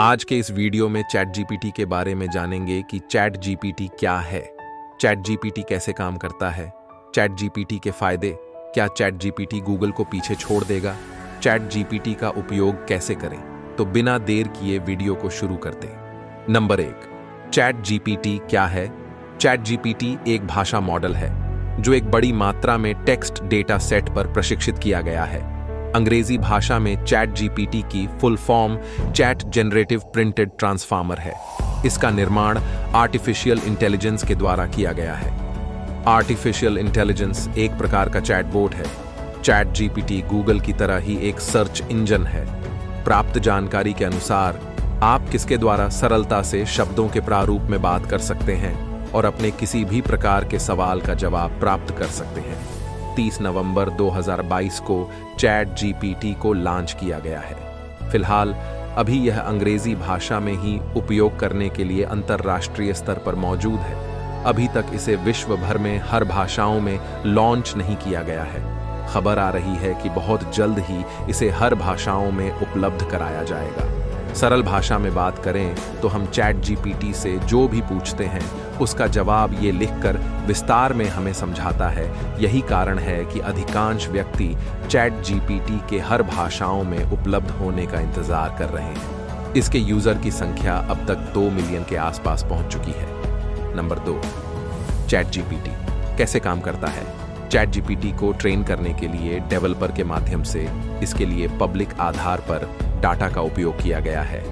आज के इस वीडियो में चैट जीपीटी के बारे में जानेंगे कि चैट जीपीटी क्या है, चैट जीपीटी कैसे काम करता है, चैट जीपीटी के फायदे, क्या चैट जीपीटी गूगल को पीछे छोड़ देगा, चैट जीपीटी का उपयोग कैसे करें। तो बिना देर किए वीडियो को शुरू करते हैं। नंबर 1, चैट जीपीटी क्या है। चैट जीपीटी एक भाषा मॉडल है जो एक बड़ी मात्रा में टेक्स्ट डेटा सेट पर प्रशिक्षित किया गया है। अंग्रेजी भाषा में चैट जीपीटी की full form chat generative printed transformer है। इसका निर्माण आर्टिफिशियल इंटेलिजेंस के द्वारा किया गया है। आर्टिफिशियल इंटेलिजेंस एक प्रकार का चैटबॉट है। चैट जीपीटी गूगल की तरह ही एक सर्च इंजन है। प्राप्त जानकारी के अनुसार आप किसके द्वारा सरलता से शब्दों के प्रारूप में बात कर सकते हैं और अपने किसी भी प्रकार के सवाल का जवाब प्राप्त कर सकते हैं। 30 नवंबर 2022 को चैट जीपीटी को लॉन्च किया गया है। फिलहाल अभी यह अंग्रेजी भाषा में ही उपयोग करने के लिए अंतर्राष्ट्रीय स्तर पर मौजूद है। अभी तक इसे विश्व भर में हर भाषाओं में लॉन्च नहीं किया गया है। खबर आ रही है कि बहुत जल्द ही इसे हर भाषाओं में उपलब्ध कराया जाएगा। सरल भाषा में बात करें तो हम चैट जीपीटी से जो भी पूछते हैं उसका जवाब ये लिखकर विस्तार में हमें समझाता है। यही कारण है कि अधिकांश व्यक्ति चैट जीपीटी के हर भाषाओं में उपलब्ध होने का इंतजार कर रहे हैं। इसके यूजर की संख्या अब तक 2 मिलियन के आसपास पहुंच चुकी है। नंबर 2, चैट जीपीटी कैसे काम करता है। चैट जीपीटी को ट्रेन करने के लिए डेवलपर के माध्यम से इसके लिए पब्लिक आधार पर डाटा का उपयोग किया गया है।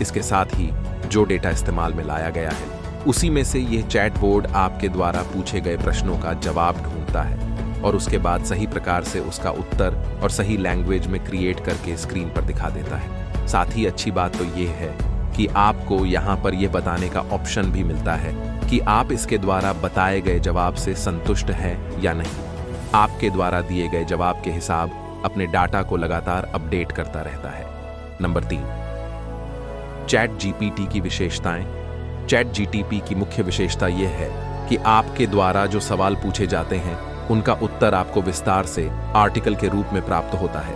इसके साथ ही जो डेटा इस्तेमाल में लाया गया है उसी में से यह चैटबॉट आपके द्वारा पूछे गए प्रश्नों का जवाब ढूंढता है और उसके बाद सही प्रकार से उसका उत्तर और सही लैंग्वेज में क्रिएट करके स्क्रीन पर दिखा देता है। साथ ही अच्छी बात तो यह है कि आपको यहाँ पर यह बताने का ऑप्शन भी मिलता है कि आप इसके द्वारा बताए गए जवाब से संतुष्ट हैं या नहीं। आपके द्वारा दिए गए जवाब के हिसाब अपने डाटा को लगातार अपडेट करता रहता है। नंबर 3, चैट जीपीटी की विशेषताएं। चैट जीपीटी की मुख्य विशेषता यह है कि आपके द्वारा जो सवाल पूछे जाते हैं उनका उत्तर आपको विस्तार से आर्टिकल के रूप में प्राप्त होता है।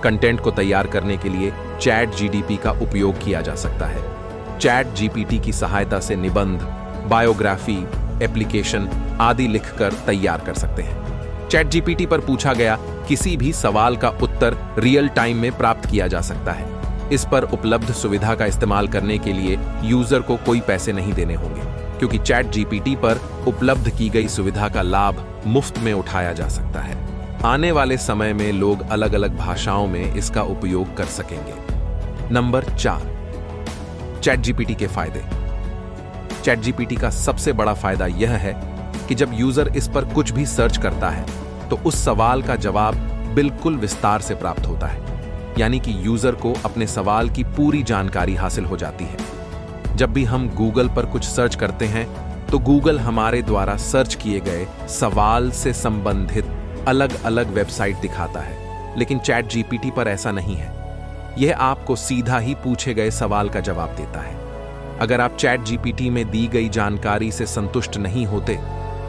कंटेंट को तैयार करने के लिए चैट जीपीटी का उपयोग किया जा सकता है। चैट जीपीटी की सहायता से निबंध, बायोग्राफी, एप्लीकेशन आदि लिखकर तैयार कर सकते हैं। चैट जीपीटी पर पूछा गया किसी भी सवाल का उत्तर रियल टाइम में प्राप्त किया जा सकता है। इस पर उपलब्ध सुविधा का इस्तेमाल करने के लिए यूजर को कोई पैसे नहीं देने होंगे, क्योंकि चैट जीपीटी पर उपलब्ध की गई सुविधा का लाभ मुफ्त में उठाया जा सकता है। आने वाले समय में लोग अलग अलग भाषाओं में इसका उपयोग कर सकेंगे। नंबर 4, चैट जीपीटी के फायदे। चैट जीपीटी का सबसे बड़ा फायदा यह है कि जब यूजर इस पर कुछ भी सर्च करता है तो उस सवाल का जवाब बिल्कुल विस्तार से प्राप्त होता है, यानी कि यूजर को अपने सवाल की पूरी जानकारी हासिल हो जाती है। जब भी हम गूगल पर कुछ सर्च करते हैं तो गूगल हमारे द्वारा सर्च किए गए सवाल से संबंधित अलग अलग वेबसाइट दिखाता है, लेकिन चैट जीपीटी पर ऐसा नहीं है। यह आपको सीधा ही पूछे गए सवाल का जवाब देता है। अगर आप चैट जीपीटी में दी गई जानकारी से संतुष्ट नहीं होते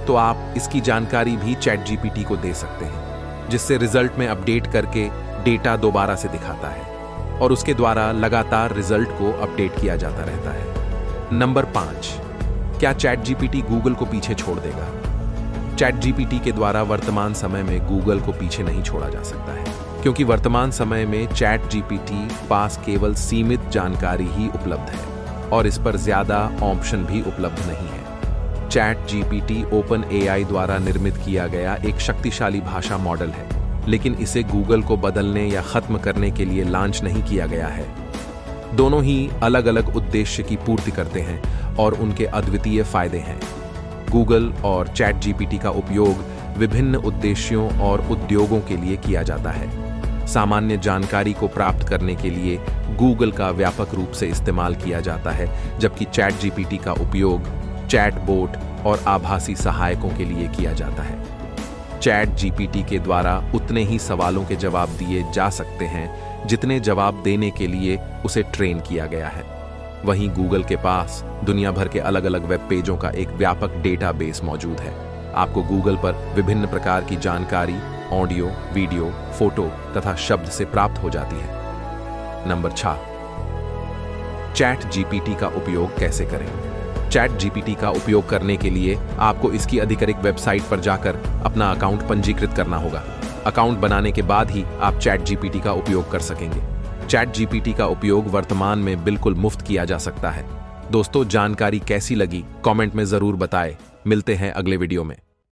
तो आप इसकी जानकारी भी चैट जीपीटी को दे सकते हैं, जिससे रिजल्ट में अपडेट करके डेटा दोबारा से दिखाता है और उसके द्वारा लगातार रिजल्ट को अपडेट किया जाता रहता है। नंबर 5, क्या चैट जीपीटी गूगल को पीछे छोड़ देगा। चैट जीपीटी के द्वारा वर्तमान समय में गूगल को पीछे नहीं छोड़ा जा सकता है, क्योंकि वर्तमान समय में चैट जीपीटी पास केवल सीमित जानकारी ही उपलब्ध है और इस पर ज्यादा ऑप्शन भी उपलब्ध नहीं है। चैट जीपीटी ओपन एआई द्वारा निर्मित किया गया एक शक्तिशाली भाषा मॉडल है, लेकिन इसे गूगल को बदलने या खत्म करने के लिए लॉन्च नहीं किया गया है। दोनों ही अलग अलग उद्देश्य की पूर्ति करते हैं और उनके अद्वितीय फायदे हैं। गूगल और चैट जीपीटी का उपयोग विभिन्न उद्देश्यों और उद्योगों के लिए किया जाता है। सामान्य जानकारी को प्राप्त करने के लिए गूगल का व्यापक रूप से इस्तेमाल किया जाता है, जबकि चैट जीपीटी का उपयोग चैटबॉट और आभासी सहायकों के लिए किया जाता है। चैट जीपीटी के द्वारा उतने ही सवालों के जवाब दिए जा सकते हैं जितने जवाब देने के लिए उसे ट्रेन किया गया है। वहीं गूगल के पास दुनिया भर के अलग अलग वेब पेजों का एक व्यापक डेटाबेस मौजूद है। आपको गूगल पर विभिन्न प्रकार की जानकारी ऑडियो, वीडियो, फोटो तथा शब्द से प्राप्त हो जाती है। नंबर 6, चैट जीपीटी का उपयोग कैसे करें। चैट जीपीटी का उपयोग करने के लिए आपको इसकी आधिकारिक वेबसाइट पर जाकर अपना अकाउंट पंजीकृत करना होगा। अकाउंट बनाने के बाद ही आप चैट जीपीटी का उपयोग कर सकेंगे। चैट जीपीटी का उपयोग वर्तमान में बिल्कुल मुफ्त किया जा सकता है। दोस्तों, जानकारी कैसी लगी कमेंट में जरूर बताएं। मिलते हैं अगले वीडियो में।